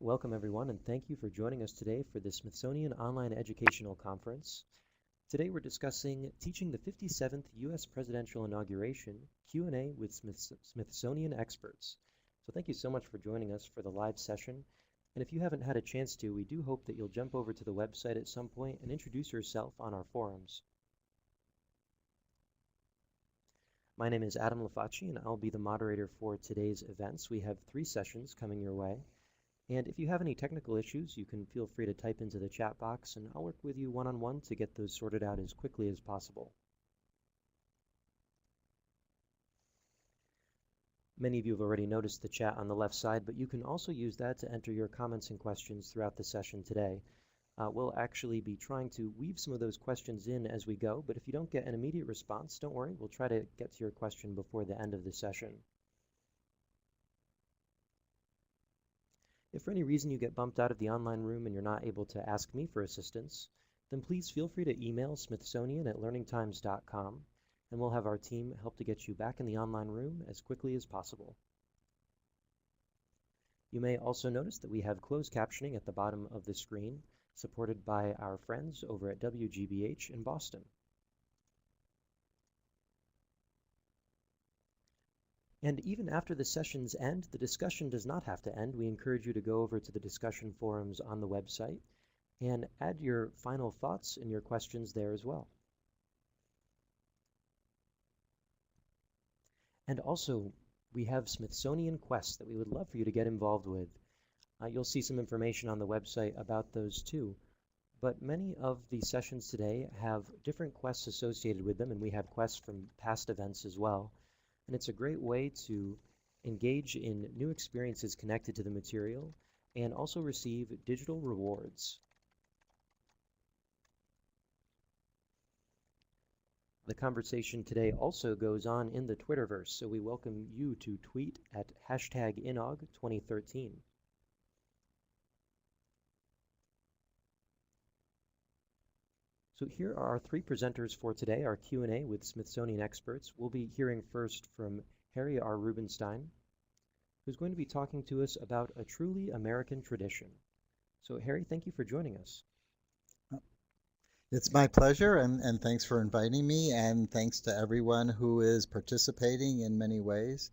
Welcome everyone, and thank you for joining us today for the Smithsonian Online Educational Conference. Today we're discussing Teaching the 57th U.S. Presidential Inauguration, Q&A with Smithsonian experts. So thank you so much for joining us for the live session. And if you haven't had a chance to, we do hope that you'll jump over to the website at some point and introduce yourself on our forums. My name is Adam Lafacci, and I'll be the moderator for today's events. We have 3 sessions coming your way. And if you have any technical issues, you can feel free to type into the chat box, and I'll work with you one-on-one to get those sorted out as quickly as possible. Many of you have already noticed the chat on the left side, but you can also use that to enter your comments and questions throughout the session today. We'll actually be trying to weave some of those questions in as we go, but if you don't get an immediate response, don't worry, we'll try to get to your question before the end of the session. If for any reason you get bumped out of the online room and you're not able to ask me for assistance, then please feel free to email smithsonian@learningtimes.com, and we'll have our team help to get you back in the online room as quickly as possible. You may also notice that we have closed captioning at the bottom of the screen, supported by our friends over at WGBH in Boston. And even after the sessions end, the discussion does not have to end. We encourage you to go over to the discussion forums on the website and add your final thoughts and your questions there as well. And also, we have Smithsonian quests that we would love for you to get involved with. You'll see some information on the website about those too. But many of the sessions today have different quests associated with them, and we have quests from past events as well. And it's a great way to engage in new experiences connected to the material and also receive digital rewards. The conversation today also goes on in the Twitterverse, so we welcome you to tweet at #Inaug2013. So here are our 3 presenters for today, our Q&A with Smithsonian experts. We'll be hearing first from Harry R. Rubenstein, who's going to be talking to us about a truly American tradition. So Harry, thank you for joining us. It's my pleasure, and thanks for inviting me, and thanks to everyone who is participating in many ways.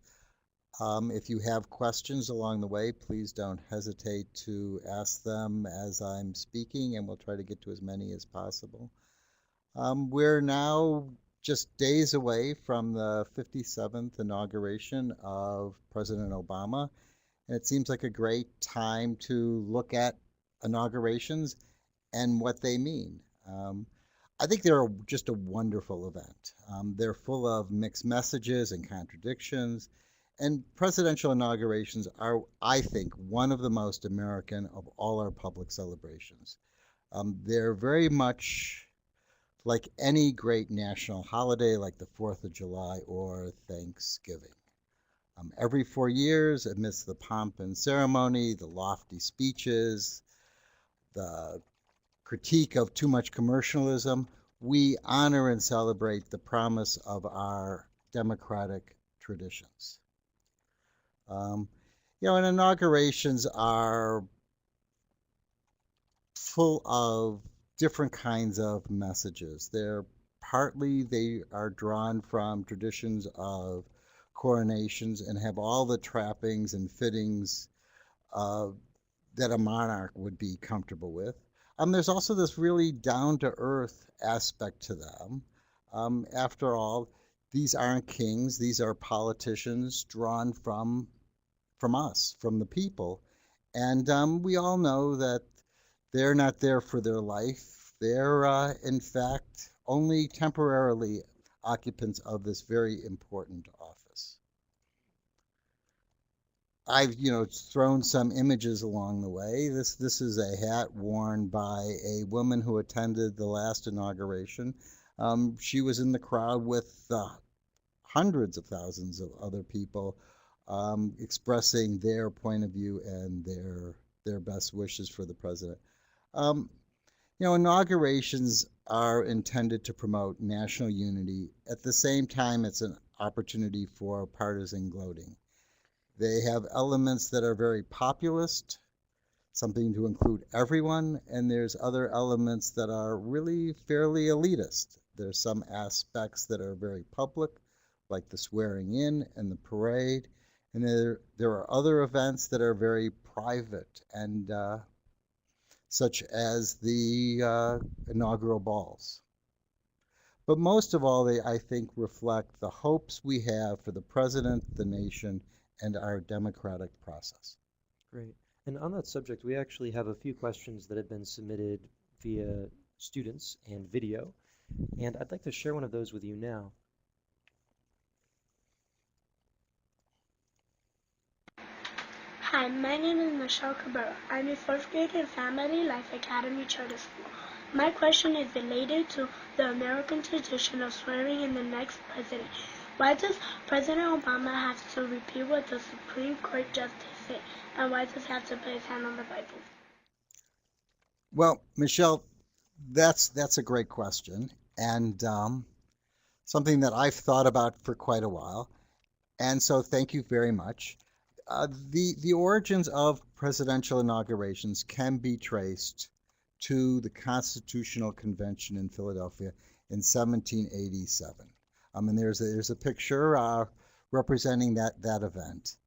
If you have questions along the way, please don't hesitate to ask them as I'm speaking, and we'll try to get to as many as possible. We're now just days away from the 57th inauguration of President Obama, and it seems like a great time to look at inaugurations and what they mean. I think they're just a wonderful event. They're full of mixed messages and contradictions. And presidential inaugurations are, I think, one of the most American of all our public celebrations. They're very much like any great national holiday, like the 4th of July or Thanksgiving. Every 4 years, amidst the pomp and ceremony, the lofty speeches, the critique of too much commercialism, we honor and celebrate the promise of our democratic traditions. And inaugurations are full of different kinds of messages. They are drawn from traditions of coronations and have all the trappings and fittings that a monarch would be comfortable with. There's also this really down-to-earth aspect to them. After all, these aren't kings, these are politicians drawn from us, from the people. And we all know that they're not there for their life. They're, in fact, only temporarily occupants of this very important office. I've, thrown some images along the way. This is a hat worn by a woman who attended the last inauguration. She was in the crowd with hundreds of thousands of other people expressing their point of view and their best wishes for the president. Inaugurations are intended to promote national unity. At the same time, it's an opportunity for partisan gloating. They have elements that are very populist. something to include everyone, and there's other elements that are really fairly elitist. There's some aspects that are very public, like the swearing in and the parade, and there are other events that are very private, and such as the inaugural balls. But most of all, they, I think, reflect the hopes we have for the president, the nation, and our democratic process. Great. And on that subject, we actually have a few questions that have been submitted via students and video, and I'd like to share one of those with you now. Hi, my name is Michelle Cabrera. I'm a fourth grader in Family Life Academy Charter School. My question is related to the American tradition of swearing in the next president. Why does President Obama have to repeat what the Supreme Court justice said? And why does he have to put his hand on the Bible? Well, Michelle, that's a great question, and something that I've thought about for quite a while. And so thank you very much. The origins of presidential inaugurations can be traced to the Constitutional Convention in Philadelphia in 1787. And there's a picture representing that event.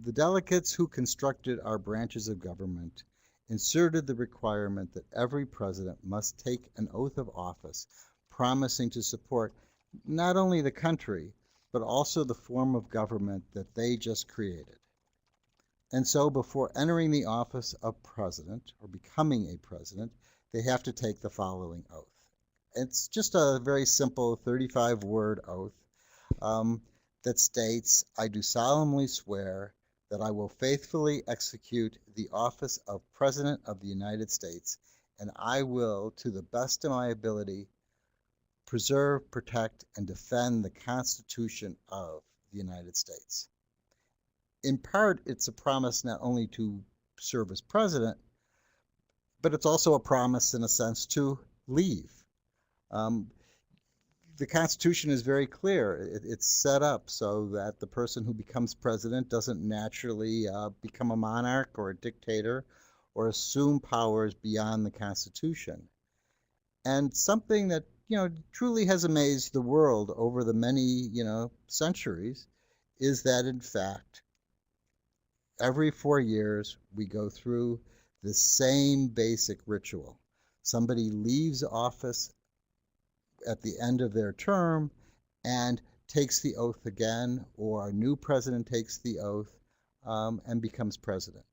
The delegates who constructed our branches of government inserted the requirement that every president must take an oath of office promising to support not only the country, but also the form of government that they just created. And so before entering the office of president or becoming a president, they have to take the following oath. It's just a very simple 35-word oath that states, I do solemnly swear that I will faithfully execute the office of President of the United States, and I will, to the best of my ability, preserve, protect, and defend the Constitution of the United States. In part, it's a promise not only to serve as president, but it's also a promise, in a sense, to leave. The Constitution is very clear. It's set up so that the person who becomes president doesn't naturally become a monarch or a dictator or assume powers beyond the Constitution. And something that, truly has amazed the world over the many, centuries is that, in fact, every 4 years we go through the same basic ritual. Somebody leaves office at the end of their term and takes the oath again, or a new president takes the oath and becomes president.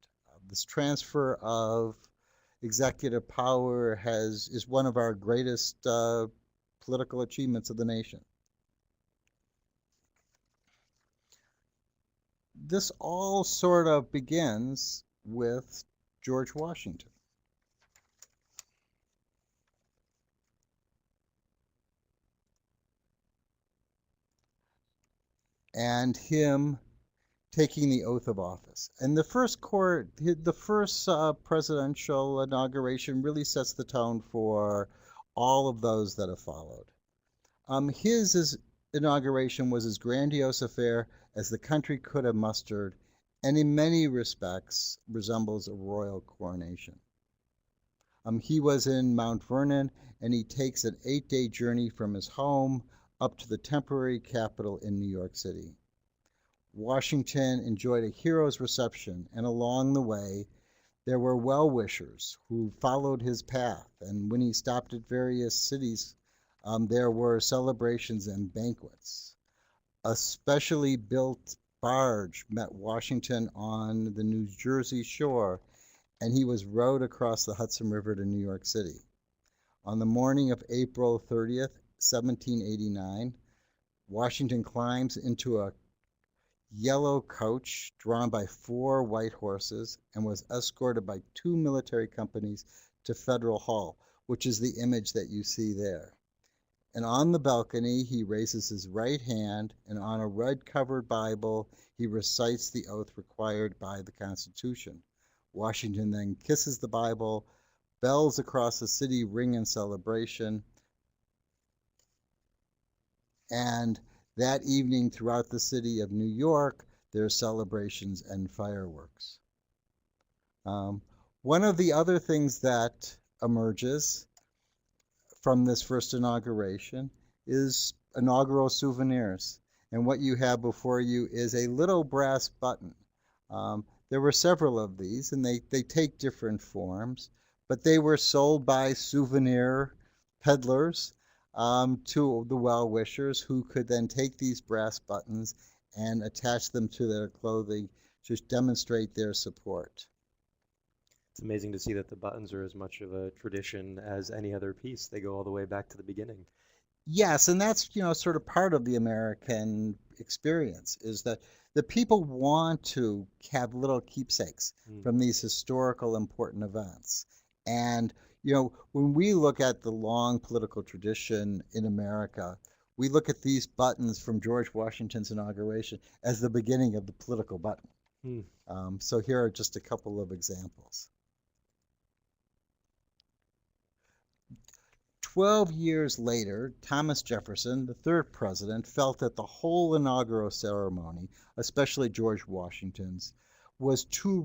This transfer of executive power is one of our greatest political achievements of the nation. This all sort of begins with George Washington. And him taking the oath of office. And the first presidential inauguration really sets the tone for all of those that have followed. His inauguration was as grandiose affair as the country could have mustered, and in many respects resembles a royal coronation. He was in Mount Vernon, and he takes an 8-day journey from his home up to the temporary capital in New York City. Washington enjoyed a hero's reception, and along the way there were well-wishers who followed his path, and when he stopped at various cities, there were celebrations and banquets. A specially built barge met Washington on the New Jersey shore, and he was rowed across the Hudson River to New York City. On the morning of April 30th, 1789, Washington climbs into a yellow coach drawn by 4 white horses and was escorted by 2 military companies to Federal Hall, which is the image that you see there. And on the balcony, he raises his right hand, and on a red-covered Bible, he recites the oath required by the Constitution. Washington then kisses the Bible, bells across the city ring in celebration, and that evening throughout the city of New York, there are celebrations and fireworks. One of the other things that emerges from this first inauguration is inaugural souvenirs. And what you have before you is a little brass button. There were several of these, and they take different forms, but they were sold by souvenir peddlers to the well-wishers, who could then take these brass buttons and attach them to their clothing to demonstrate their support. It's amazing to see that the buttons are as much of a tradition as any other piece. They go all the way back to the beginning. Yes, and that's, sort of part of the American experience, is that the people want to have little keepsakes from these historical important events. And, when we look at the long political tradition in America, we look at these buttons from George Washington's inauguration as the beginning of the political button. So here are just a couple of examples. 12 years later, Thomas Jefferson, the third president, felt that the whole inaugural ceremony, especially George Washington's, was too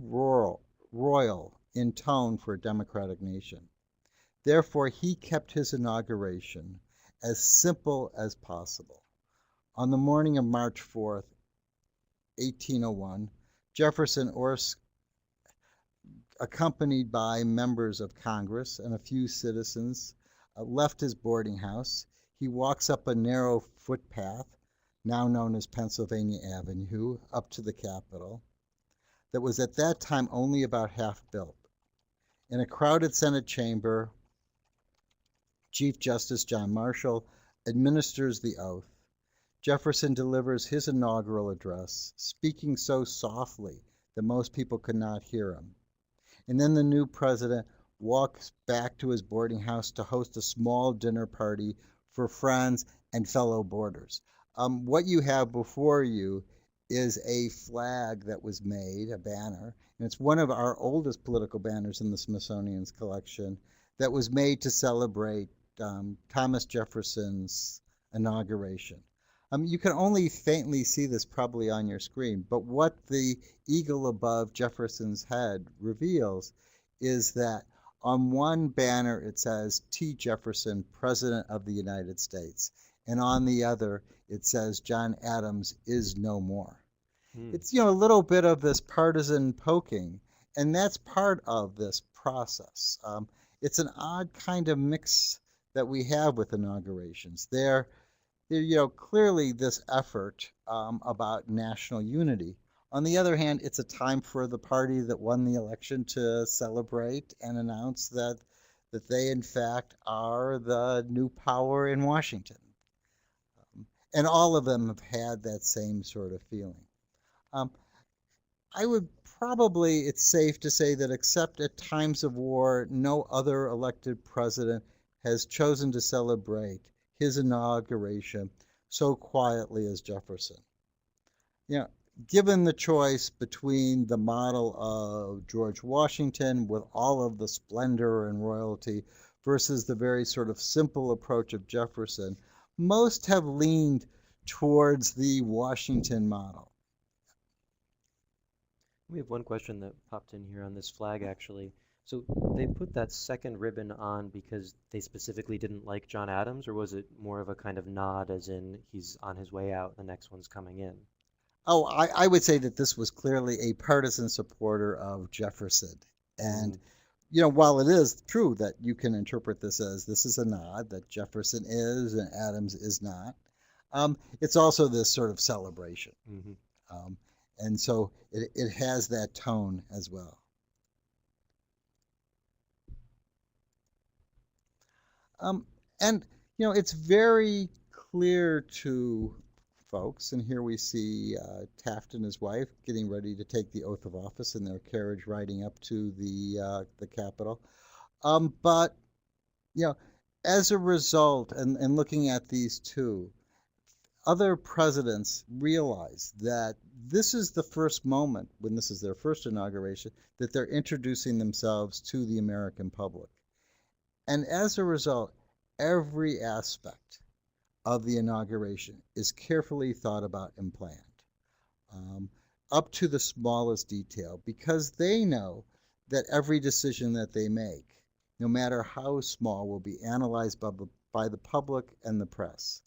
royal in tone for a democratic nation. Therefore, he kept his inauguration as simple as possible. On the morning of March 4th, 1801, Jefferson, accompanied by members of Congress and a few citizens, left his boarding house. He walks up a narrow footpath, now known as Pennsylvania Avenue, up to the Capitol, that was at that time only about half built. In a crowded Senate chamber, Chief Justice John Marshall administers the oath. Jefferson delivers his inaugural address, speaking so softly that most people could not hear him. And then the new president walks back to his boarding house to host a small dinner party for friends and fellow boarders. What you have before you is a flag that was made, a banner, and it's one of our oldest political banners in the Smithsonian's collection, that was made to celebrate Thomas Jefferson's inauguration. You can only faintly see this probably on your screen, but what the eagle above Jefferson's head reveals is that on one banner it says T. Jefferson, President of the United States, and on the other it says John Adams is no more. It's, a little bit of this partisan poking, and that's part of this process. It's an odd kind of mix that we have with inaugurations. They're clearly this effort about national unity. On the other hand, it's a time for the party that won the election to celebrate and announce that they, in fact, are the new power in Washington. And all of them have had that same sort of feeling. I would probably, it's safe to say that except at times of war, no other elected president has chosen to celebrate his inauguration so quietly as Jefferson. Given the choice between the model of George Washington with all of the splendor and royalty versus the very sort of simple approach of Jefferson, most have leaned towards the Washington model. We have one question that popped in here on this flag, actually. So they put that second ribbon on because they specifically didn't like John Adams, or was it more of a kind of nod, as in he's on his way out, the next one's coming in? Oh, I would say that this was clearly a partisan supporter of Jefferson. And, while it is true that you can interpret this as this is a nod, that Jefferson is and Adams is not, it's also this sort of celebration. And so it has that tone as well. And, it's very clear to folks, and here we see Taft and his wife getting ready to take the oath of office in their carriage riding up to the Capitol. But, as a result, and looking at these two, other presidents realize that this is the first moment, when this is their first inauguration, that they're introducing themselves to the American public. And as a result, every aspect of the inauguration is carefully thought about and planned, up to the smallest detail, because they know that every decision that they make, no matter how small, will be analyzed by the public and the press.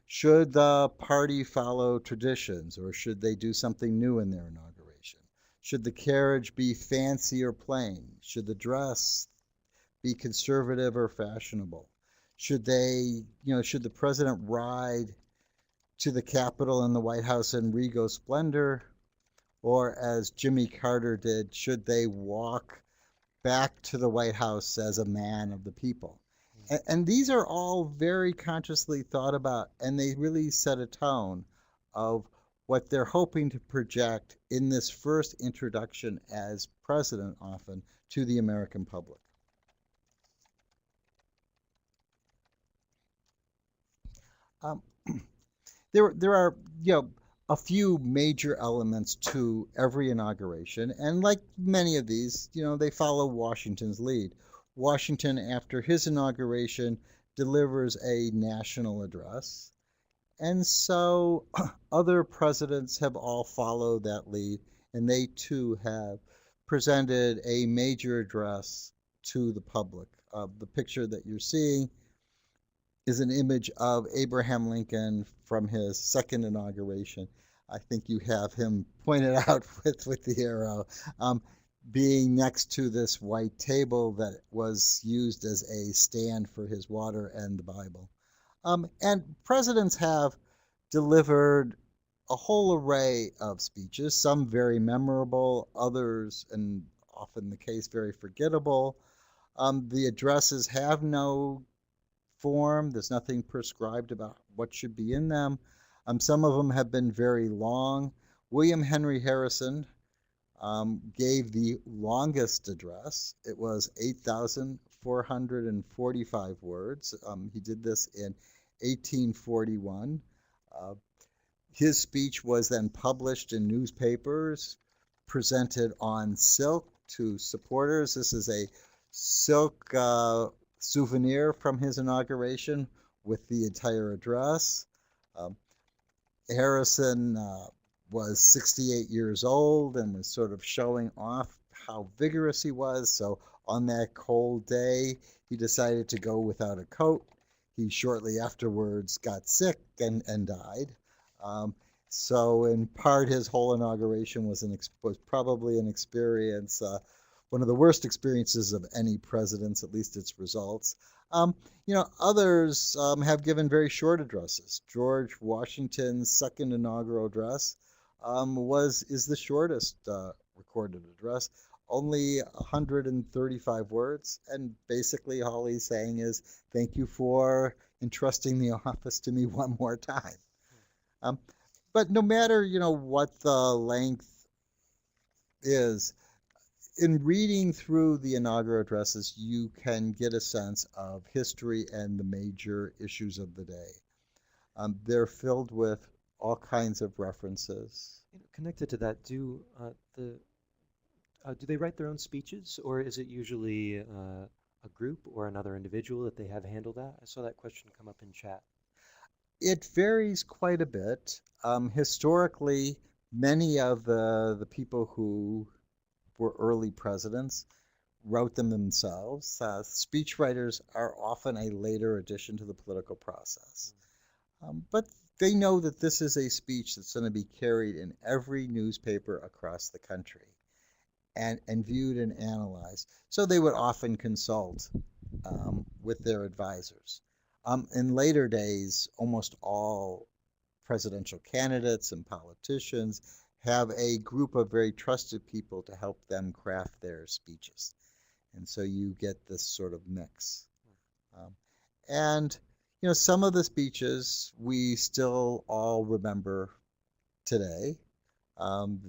Should the party follow traditions, or should they do something new in their inauguration? Should the carriage be fancy or plain? Should the dress be conservative or fashionable? Should should the president ride to the Capitol and the White House in regal splendor? Or as Jimmy Carter did, should they walk back to the White House as a man of the people? And these are all very consciously thought about, and they really set a tone of what they're hoping to project in this first introduction as president, often, to the American public. There are, a few major elements to every inauguration, and like many of these, they follow Washington's lead. Washington, after his inauguration, delivers a national address, and so other presidents have all followed that lead, and they too have presented a major address to the public. The picture that you're seeing is an image of Abraham Lincoln from his second inauguration. I think you have him pointed out with the arrow, being next to this white table that was used as a stand for his water and the Bible. And presidents have delivered a whole array of speeches, some very memorable, others, and often the case, very forgettable. The addresses have no form. There's nothing prescribed about what should be in them. Some of them have been very long. William Henry Harrison gave the longest address. It was 8,445 words. He did this in 1841. His speech was then published in newspapers, presented on silk to supporters. This is a silk souvenir from his inauguration with the entire address. Harrison was 68 years old and was sort of showing off how vigorous he was. So on that cold day, he decided to go without a coat. He shortly afterwards got sick and died. So in part, his whole inauguration was probably an experience, one of the worst experiences of any president's, at least its results. Others have given very short addresses. George Washington's second inaugural address is the shortest recorded address, only 135 words, and basically all he's saying is, thank you for entrusting the office to me one more time. But no matter, what the length is, in reading through the inaugural addresses, you can get a sense of history and the major issues of the day. They're filled with all kinds of references. Connected to that, do they write their own speeches, or is it usually a group or another individual that they have handle that? I saw that question come up in chat. It varies quite a bit. Historically, many of the people who were early presidents wrote them themselves. Speechwriters are often a later addition to the political process. But they know that this is a speech that's going to be carried in every newspaper across the country and viewed and analyzed. So they would often consult with their advisors. In later days, almost all presidential candidates and politicians have a group of very trusted people to help them craft their speeches. And so you get this sort of mix. And some of the speeches we still all remember today.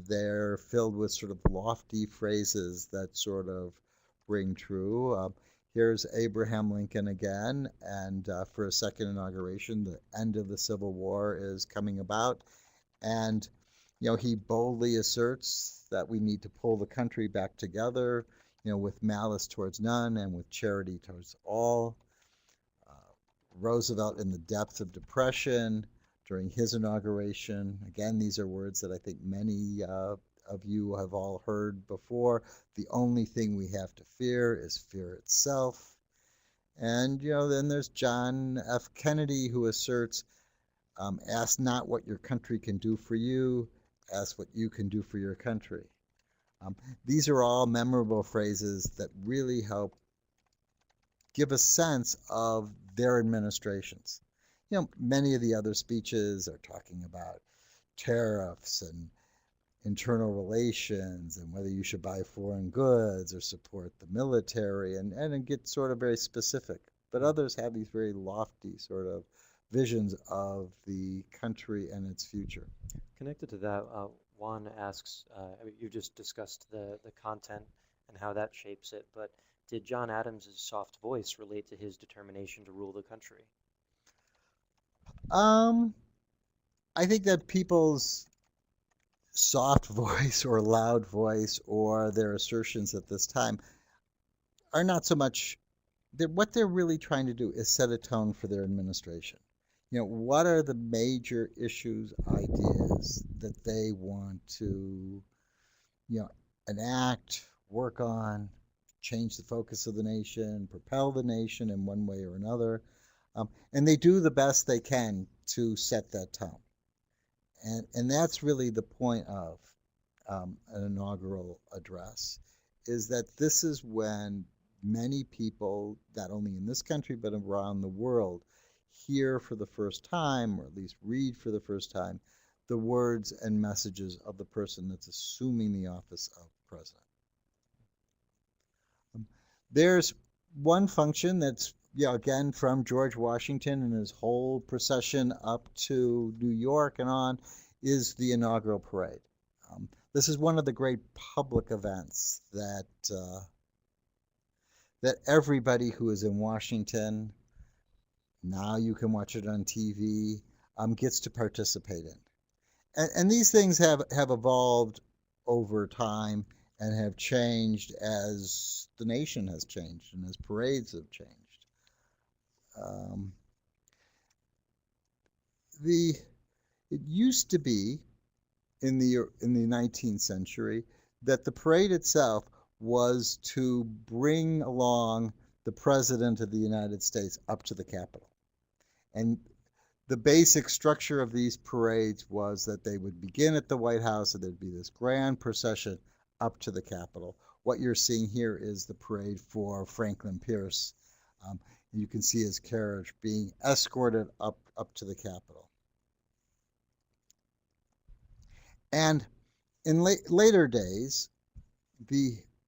They're filled with sort of lofty phrases that sort of ring true. Here's Abraham Lincoln again, and for a second inauguration, the end of the Civil War is coming about, and he boldly asserts that we need to pull the country back together, with malice towards none and with charity towards all. Roosevelt in the depth of depression during his inauguration. Again, these are words that I think many of you have all heard before. The only thing we have to fear is fear itself. And, then there's John F. Kennedy, who asserts, ask not what your country can do for you, ask what you can do for your country. These are all memorable phrases that really help give a sense of their administrations. Many of the other speeches are talking about tariffs and internal relations and whether you should buy foreign goods or support the military and get sort of very specific. But others have these very lofty sort of visions of the country and its future. Connected to that, Juan asks, you just discussed the content and how that shapes it, but did John Adams' soft voice relate to his determination to rule the country? I think that people's soft voice or loud voice or their assertions at this time are not so much what they're really trying to do is set a tone for their administration. What are the major issues, ideas that they want to, enact, work on, change the focus of the nation, propel the nation in one way or another. And they do the best they can to set that tone. And that's really the point of an inaugural address, is that this is when many people, not only in this country but around the world, hear for the first time, or at least read for the first time, the words and messages of the person that's assuming the office of president. There's one function that's, again, from George Washington and his whole procession up to New York and on, is the inaugural parade. This is one of the great public events that everybody who is in Washington, now you can watch it on TV, gets to participate in. And these things have evolved over time and have changed as the nation has changed and as parades have changed. It used to be in the 19th century that the parade itself was to bring along the President of the United States up to the Capitol. And the basic structure of these parades was that they would begin at the White House and there'd be this grand procession up to the Capitol. What you're seeing here is the parade for Franklin Pierce. You can see his carriage being escorted up to the Capitol. And in later days,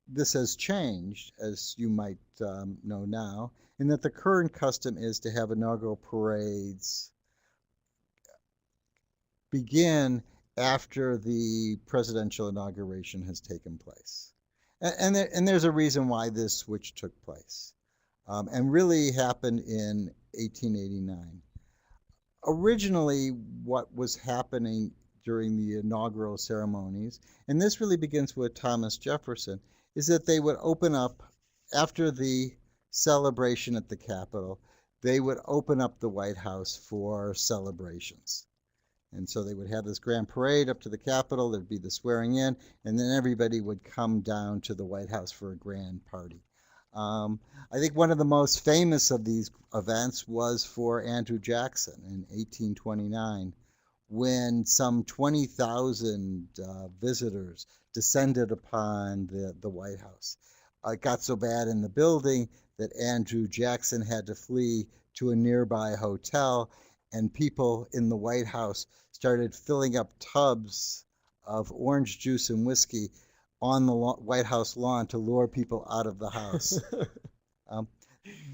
this has changed, as you might know now, in that the current custom is to have inaugural parades begin after the presidential inauguration has taken place. And there's a reason why this switch took place, and really happened in 1889. Originally, what was happening during the inaugural ceremonies, and this really begins with Thomas Jefferson, is that they would open up, after the celebration at the Capitol, they would open up the White House for celebrations. And so they would have this grand parade up to the Capitol, there'd be the swearing in, and then everybody would come down to the White House for a grand party. I think one of the most famous of these events was for Andrew Jackson in 1829, when some 20,000 visitors descended upon the White House. It got so bad in the building that Andrew Jackson had to flee to a nearby hotel, and people in the White House started filling up tubs of orange juice and whiskey on the White House lawn to lure people out of the house.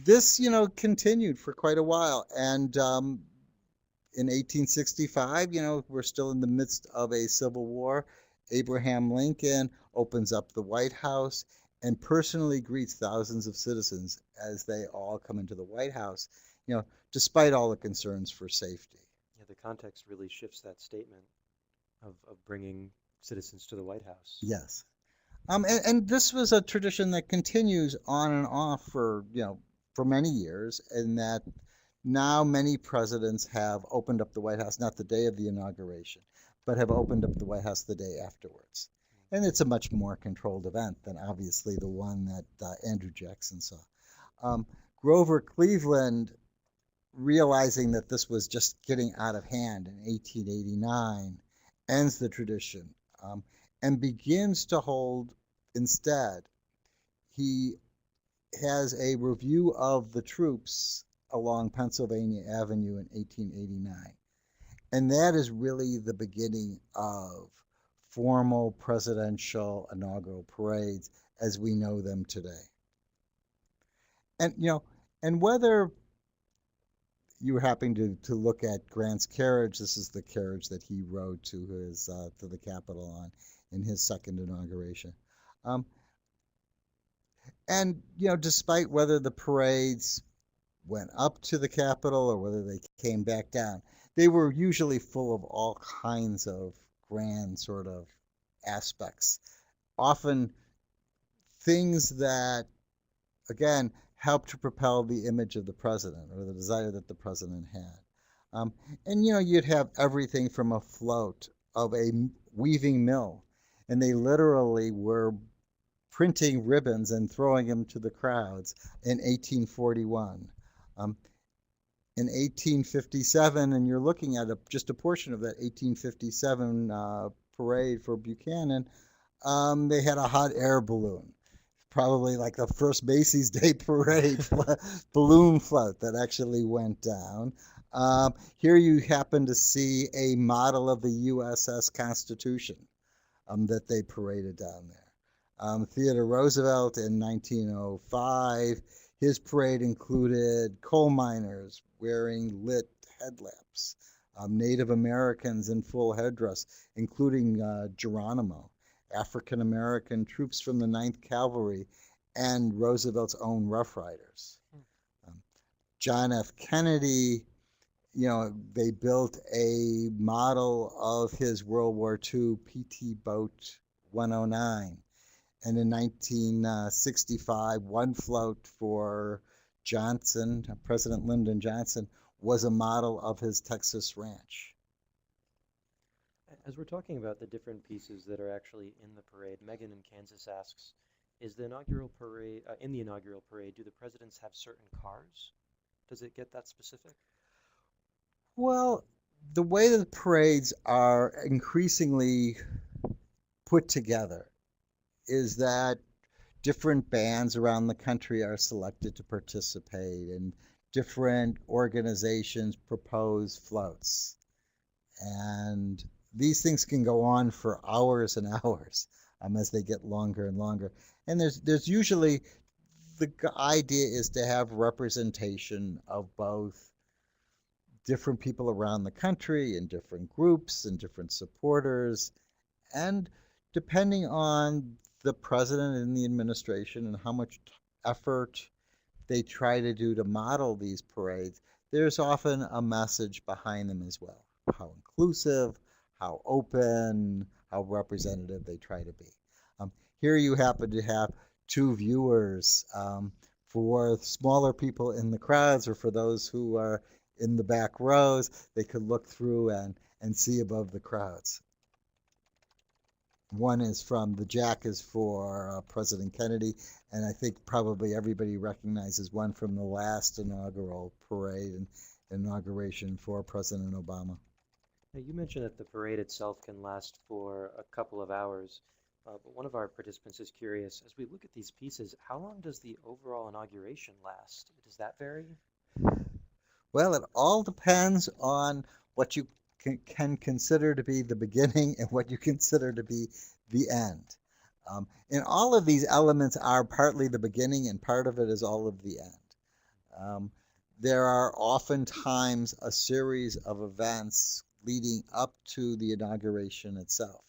This, continued for quite a while. And in 1865, we're still in the midst of a civil war. Abraham Lincoln opens up the White House and personally greets thousands of citizens as they all come into the White House, despite all the concerns for safety. Yeah, the context really shifts that statement of bringing citizens to the White House. Yes. And this was a tradition that continues on and off for many years, and that now many presidents have opened up the White House, not the day of the inauguration, but have opened up the White House the day afterwards. And it's a much more controlled event than obviously the one that Andrew Jackson saw. Um, Grover Cleveland, realizing that this was just getting out of hand in 1889, ends the tradition and begins to hold instead. He has a review of the troops along Pennsylvania Avenue in 1889. And that is really the beginning of formal presidential inaugural parades as we know them today. And, and whether you happen to look at Grant's carriage, this is the carriage that he rode to the Capitol on in his second inauguration. And, despite whether the parades went up to the Capitol or whether they came back down, they were usually full of all kinds of grand sort of aspects. Often things that, again, helped to propel the image of the president or the desire that the president had. And, you'd have everything from a float of a weaving mill, and they literally were printing ribbons and throwing them to the crowds in 1841. In 1857, and you're looking at just a portion of that 1857 parade for Buchanan, they had a hot air balloon, probably like the first Macy's Day Parade balloon float that actually went down. Here you happen to see a model of the USS Constitution that they paraded down there. Theodore Roosevelt in 1905, his parade included coal miners wearing lit headlamps, Native Americans in full headdress, including Geronimo, African American troops from the 9th Cavalry, and Roosevelt's own Rough Riders. John F. Kennedy, they built a model of his World War II PT Boat 109. And in 1965, one float for Johnson, President Lyndon Johnson, was a model of his Texas ranch. As we're talking about the different pieces that are actually in the parade, Megan in Kansas asks, in the inaugural parade, do the presidents have certain cars? Does it get that specific? Well, the way that the parades are increasingly put together is that different bands around the country are selected to participate, and different organizations propose floats. And these things can go on for hours and hours as they get longer and longer. And there's usually, the idea is to have representation of both different people around the country and different groups and different supporters. And depending on the president and the administration and how much effort they try to do to model these parades, there's often a message behind them as well. How inclusive, how open, how representative they try to be. Here you happen to have two viewers for smaller people in the crowds, or for those who are in the back rows, they could look through and see above the crowds. One is the jack is for President Kennedy, and I think probably everybody recognizes one from the last inaugural parade and inauguration for President Obama. Now, you mentioned that the parade itself can last for a couple of hours, but one of our participants is curious, as we look at these pieces, how long does the overall inauguration last? Does that vary? Well, it all depends on what you can consider to be the beginning and what you consider to be the end. And all of these elements are partly the beginning, and part of it is all of the end. There are oftentimes a series of events leading up to the inauguration itself.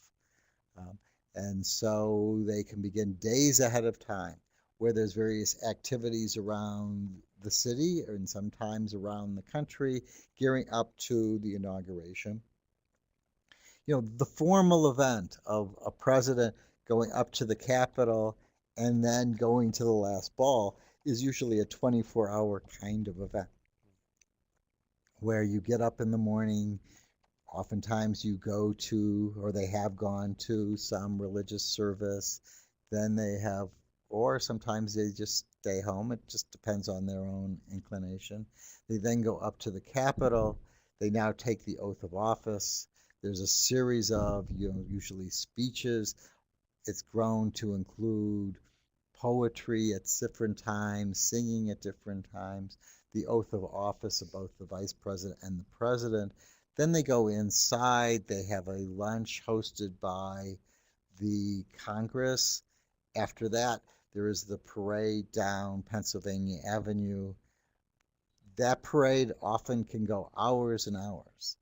And so they can begin days ahead of time, where there's various activities around the city and sometimes around the country gearing up to the inauguration. The formal event of a president going up to the Capitol and then going to the last ball is usually a 24-hour kind of event, where you get up in the morning, Oftentimes you go to, or they have gone to, some religious service. Then they have, or sometimes they just stay home. It just depends on their own inclination. They then go up to the Capitol. They now take the oath of office. There's a series of, usually speeches. It's grown to include poetry at different times, singing at different times, the oath of office of both the vice president and the president. Then they go inside. They have a lunch hosted by the Congress. After that, there is the parade down Pennsylvania Avenue. That parade often can go hours and hours.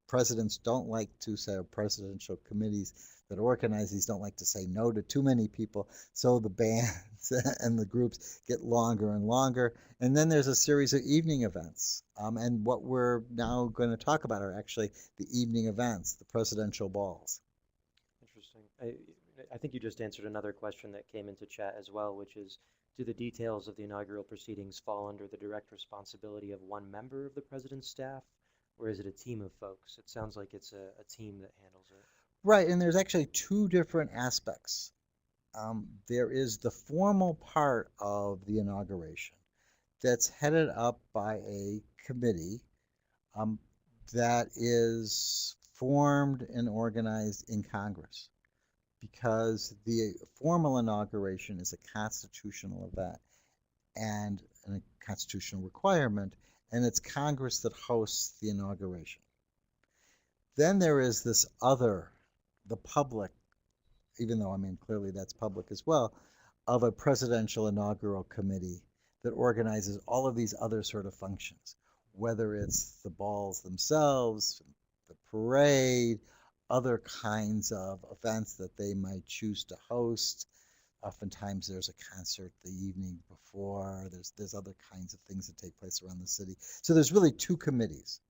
Presidents don't like to say, or presidential committees that organize these don't like to say no to too many people, so the bands and the groups get longer and longer. And then there's a series of evening events. And what we're now going to talk about are actually the evening events, the presidential balls. Interesting. I think you just answered another question that came into chat as well, which is, do the details of the inaugural proceedings fall under the direct responsibility of one member of the president's staff, or is it a team of folks? It sounds like it's a team that handles it. Right, and there's actually two different aspects. There is the formal part of the inauguration that's headed up by a committee that is formed and organized in Congress, because the formal inauguration is a constitutional event and a constitutional requirement, and it's Congress that hosts the inauguration. Then there is this other, the public, even though, I mean, clearly that's public as well, of a presidential inaugural committee that organizes all of these other sort of functions, whether it's the balls themselves, the parade, other kinds of events that they might choose to host. Oftentimes there's a concert the evening before. There's other kinds of things that take place around the city. So there's really two committees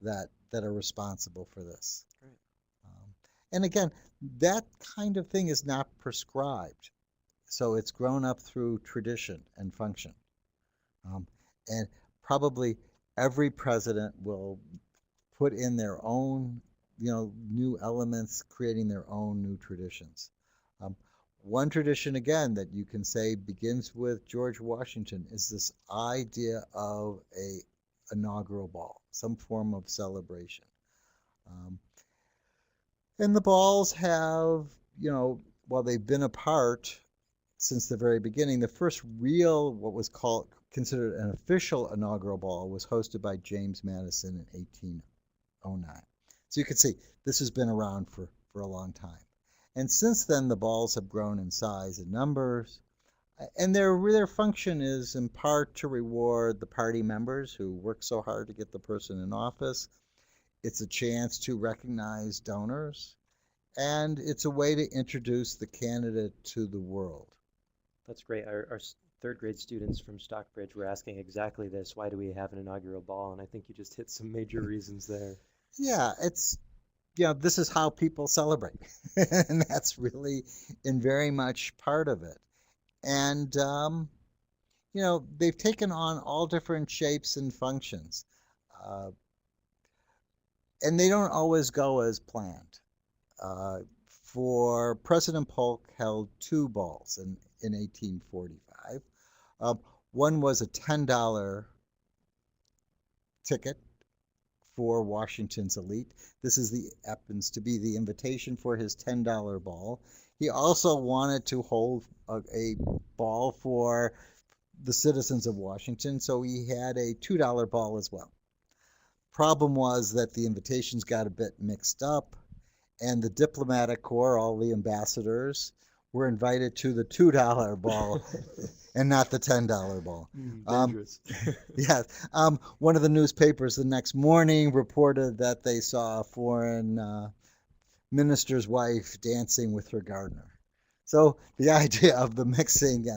that are responsible for this. Great. And again, that kind of thing is not prescribed. So it's grown up through tradition and function. And probably every president will put in their own, new elements, creating their own new traditions. One tradition, again, that you can say begins with George Washington is this idea of a inaugural ball, some form of celebration. And the balls have, while they've been apart since the very beginning, the first real, what was considered an official inaugural ball was hosted by James Madison in 1809. So you can see this has been around for a long time. And since then, the balls have grown in size and numbers. And their function is in part to reward the party members who work so hard to get the person in office. It's a chance to recognize donors. And it's a way to introduce the candidate to the world. That's great. Our third grade students from Stockbridge were asking exactly this. Why do we have an inaugural ball? And I think you just hit some major reasons there. Yeah, it's, this is how people celebrate. And that's really in very much part of it. And, they've taken on all different shapes and functions. And they don't always go as planned. For President Polk held two balls in 1845. One was a $10 ticket for Washington's elite. This happens to be the invitation for his $10 ball. He also wanted to hold a ball for the citizens of Washington, so he had a $2 ball as well. Problem was that the invitations got a bit mixed up, and the diplomatic corps, all the ambassadors, were invited to the $2 ball and not the $10 ball. Dangerous. Yes. One of the newspapers the next morning reported that they saw a foreign minister's wife dancing with her gardener. So the idea of the mixing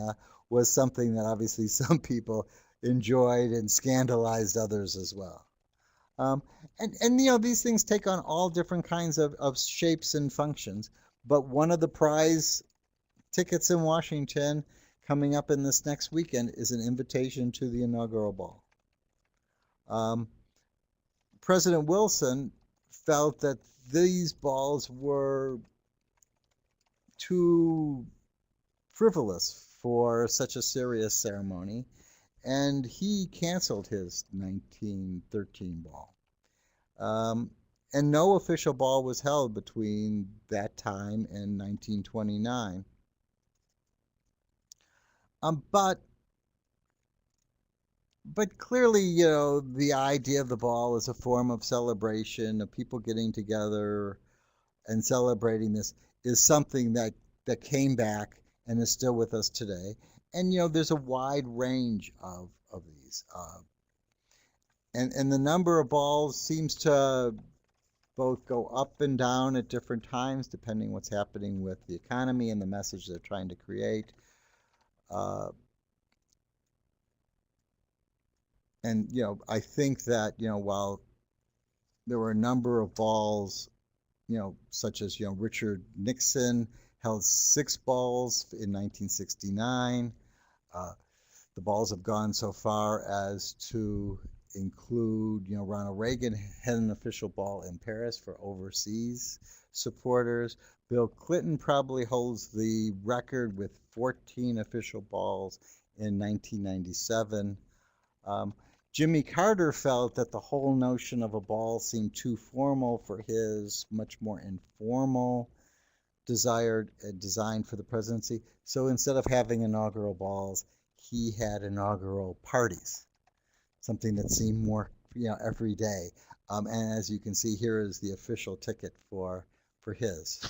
was something that obviously some people enjoyed and scandalized others as well. And these things take on all different kinds of shapes and functions. But one of the prize tickets in Washington coming up in this next weekend is an invitation to the inaugural ball. President Wilson felt that these balls were too frivolous for such a serious ceremony, and he canceled his 1913 ball. And no official ball was held between that time and 1929. But clearly, the idea of the ball is a form of celebration, of people getting together and celebrating this, is something that came back and is still with us today. And, there's a wide range of these. And the number of balls seems to both go up and down at different times, depending what's happening with the economy and the message they're trying to create. And, I think that, while there were a number of balls, such as, Richard Nixon held 6 balls in 1969. The balls have gone so far as to include, Ronald Reagan had an official ball in Paris for overseas supporters. Bill Clinton probably holds the record with 14 official balls in 1997. Jimmy Carter felt that the whole notion of a ball seemed too formal for his much more informal desired design for the presidency. So instead of having inaugural balls, he had inaugural parties, something that seemed more, every day. And as you can see, here is the official ticket for his.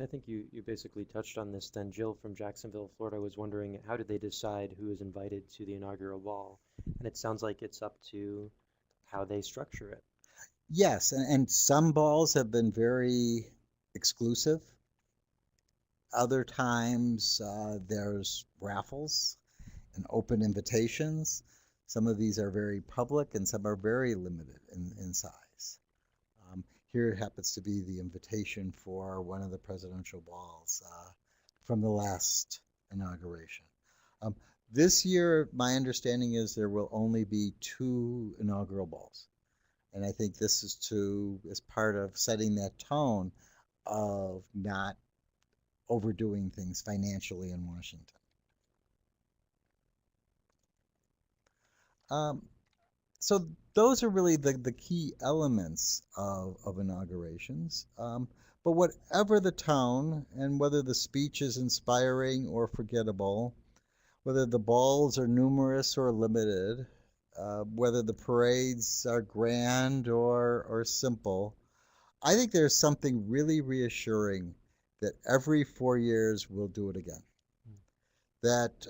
I think you basically touched on this then. Jill from Jacksonville, Florida was wondering, how did they decide who is invited to the inaugural ball? And it sounds like it's up to how they structure it. Yes, and some balls have been very exclusive. Other times there's raffles and open invitations. Some of these are very public and some are very limited in size. Here it happens to be the invitation for one of the presidential balls from the last inauguration. This year, my understanding is there will only be 2 inaugural balls. And I think this is as part of setting that tone of not overdoing things financially in Washington. So those are really the key elements of inaugurations. But whatever the tone, and whether the speech is inspiring or forgettable, whether the balls are numerous or limited, whether the parades are grand or simple, I think there's something really reassuring that every 4 years we'll do it again. That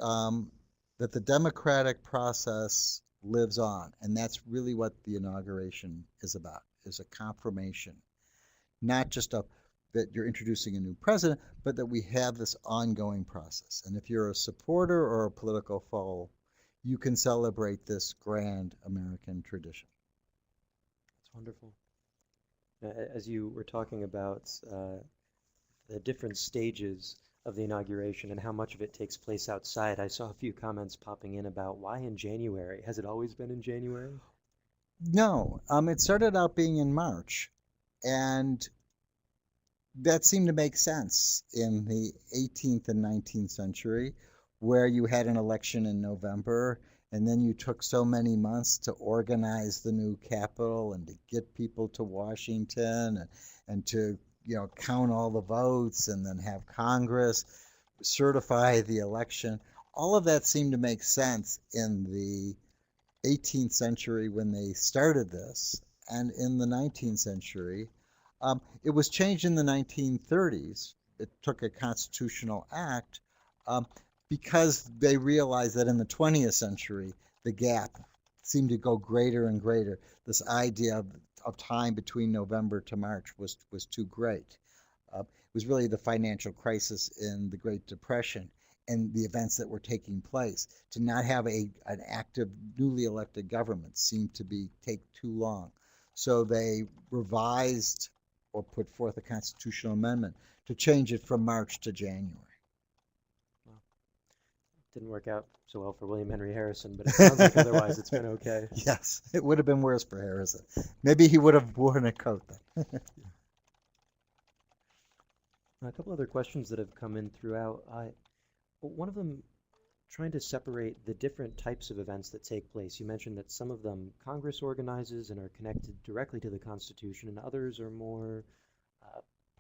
the democratic process lives on, and that's really what the inauguration is about, is a confirmation, not just that you're introducing a new president, but that we have this ongoing process. And if you're a supporter or a political foe, you can celebrate this grand American tradition. That's wonderful. As you were talking about the different stages of the inauguration and how much of it takes place outside, I saw a few comments popping in about why in January? Has it always been in January? No, it started out being in March, and that seemed to make sense in the 18th and 19th century, where you had an election in November, and then you took so many months to organize the new capital and to get people to Washington and to count all the votes and then have Congress certify the election. All of that seemed to make sense in the 18th century when they started this, and in the 19th century. It was changed in the 1930s. It took a constitutional act because they realized that in the 20th century, the gap seemed to go greater and greater. This idea of time between November to March was too great. It was really the financial crisis in the Great Depression and the events that were taking place. To not have an active, newly elected government seemed to take too long. So they revised or put forth a constitutional amendment to change it from March to January. Wow. Didn't work out so well for William Henry Harrison, but it sounds like otherwise it's been okay. Yes, it would have been worse for Harrison. Maybe he would have worn a coat then. A couple other questions that have come in throughout. One of them trying to separate the different types of events that take place. You mentioned that some of them Congress organizes and are connected directly to the Constitution, and others are more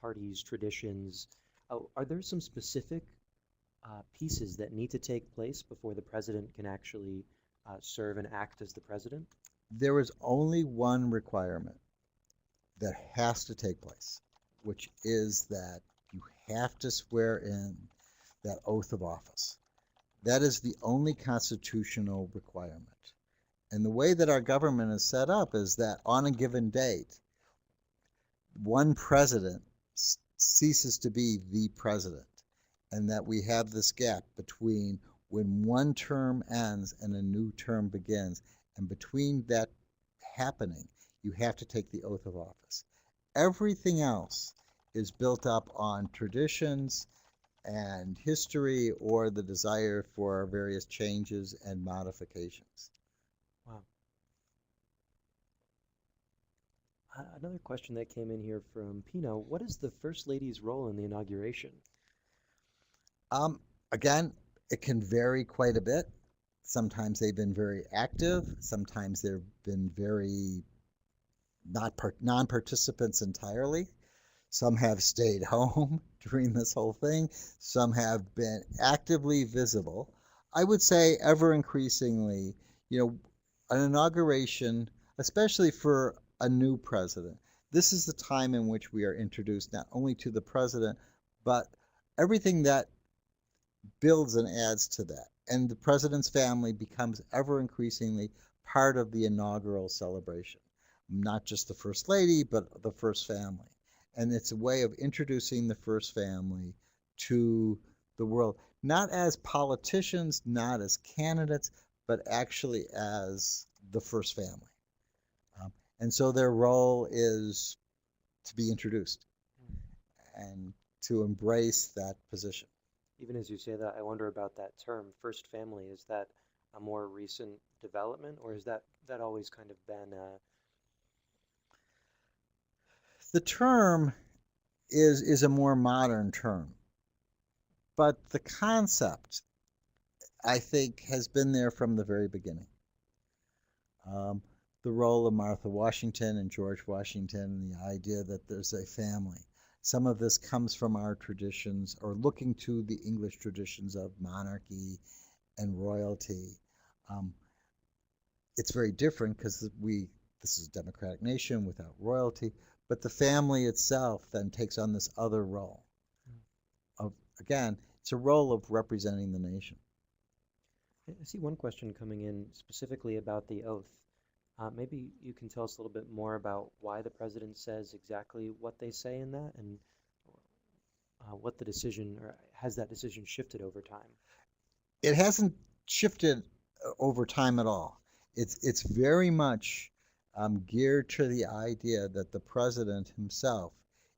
parties, traditions. Are there some specific pieces that need to take place before the president can actually serve and act as the president? There is only one requirement that has to take place, which is that you have to swear in that oath of office. That is the only constitutional requirement. And the way that our government is set up is that on a given date, one president ceases to be the president, and that we have this gap between when one term ends and a new term begins. And between that happening, you have to take the oath of office. Everything else is built up on traditions and history or the desire for various changes and modifications. Wow. Another question that came in here from Pino, what is the First Lady's role in the inauguration? Again, it can vary quite a bit. Sometimes they've been very active. Sometimes they've been very non-participants entirely. Some have stayed home during this whole thing. Some have been actively visible. I would say ever increasingly, an inauguration, especially for a new president, this is the time in which we are introduced not only to the president, but everything that builds and adds to that. And the president's family becomes ever increasingly part of the inaugural celebration. Not just the First Lady, but the first family. And it's a way of introducing the first family to the world, not as politicians, not as candidates, but actually as the first family. And so their role is to be introduced and to embrace that position. Even as you say that, I wonder about that term, first family. Is that a more recent development, or is that always kind of been The term is a more modern term, but the concept, I think, has been there from the very beginning. The role of Martha Washington and George Washington and the idea that there's a family. Some of this comes from our traditions, or looking to the English traditions of monarchy and royalty. It's very different because this is a democratic nation without royalty, but the family itself then takes on this other role. Again, it's a role of representing the nation. I see one question coming in specifically about the oath. Maybe you can tell us a little bit more about why the president says exactly what they say in that, and what the decision, or has that decision shifted over time? It hasn't shifted over time at all. It's very much geared to the idea that the president himself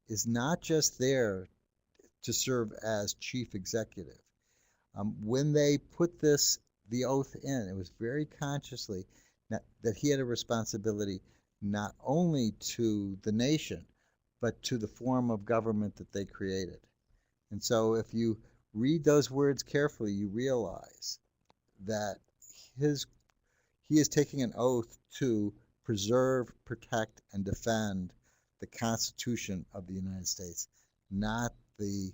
is not just there to serve as chief executive. When they put the oath in, it was very consciously that he had a responsibility not only to the nation, but to the form of government that they created. And so if you read those words carefully, you realize that he is taking an oath to preserve, protect, and defend the Constitution of the United States, not the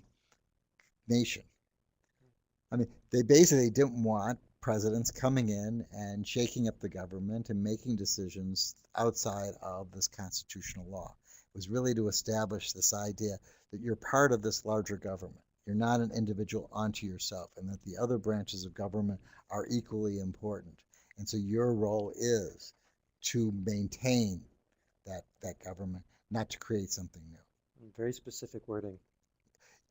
nation. I mean, they basically didn't want presidents coming in and shaking up the government and making decisions outside of this constitutional law. It was really to establish this idea that you're part of this larger government. You're not an individual unto yourself, and that the other branches of government are equally important. And so your role is to maintain that government, not to create something new. Very specific wording.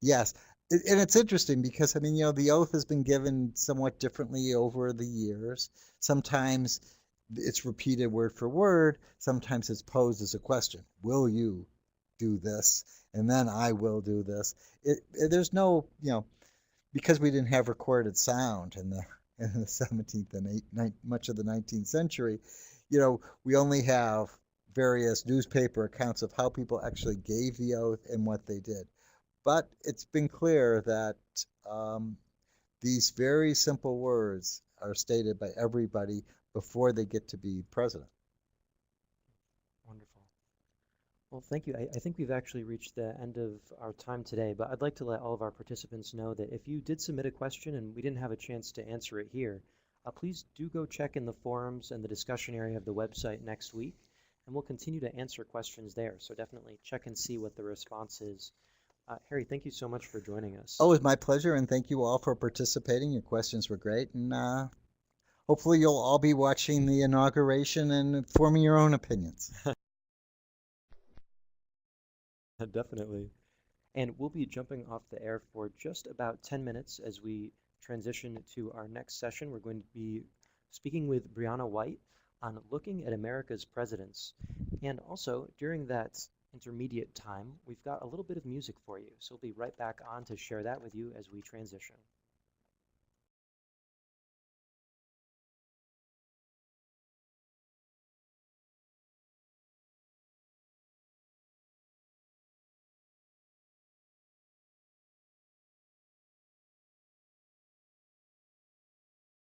Yes. And it's interesting because, the oath has been given somewhat differently over the years. Sometimes it's repeated word for word. Sometimes it's posed as a question. Will you do this? And then I will do this. There's no, because we didn't have recorded sound in the 17th and much of the 19th century, we only have various newspaper accounts of how people actually gave the oath and what they did. But it's been clear that these very simple words are stated by everybody before they get to be president. Wonderful. Well, thank you. I think we've actually reached the end of our time today, but I'd like to let all of our participants know that if you did submit a question and we didn't have a chance to answer it here, please do go check in the forums and the discussion area of the website next week, and we'll continue to answer questions there. So definitely check and see what the response is. Harry, thank you so much for joining us. Oh, it was my pleasure, and thank you all for participating. Your questions were great, and hopefully you'll all be watching the inauguration and forming your own opinions. Definitely. And we'll be jumping off the air for just about 10 minutes as we transition to our next session. We're going to be speaking with Brianna White on looking at America's presidents. And also, during that intermediate time, we've got a little bit of music for you. So we'll be right back on to share that with you as we transition.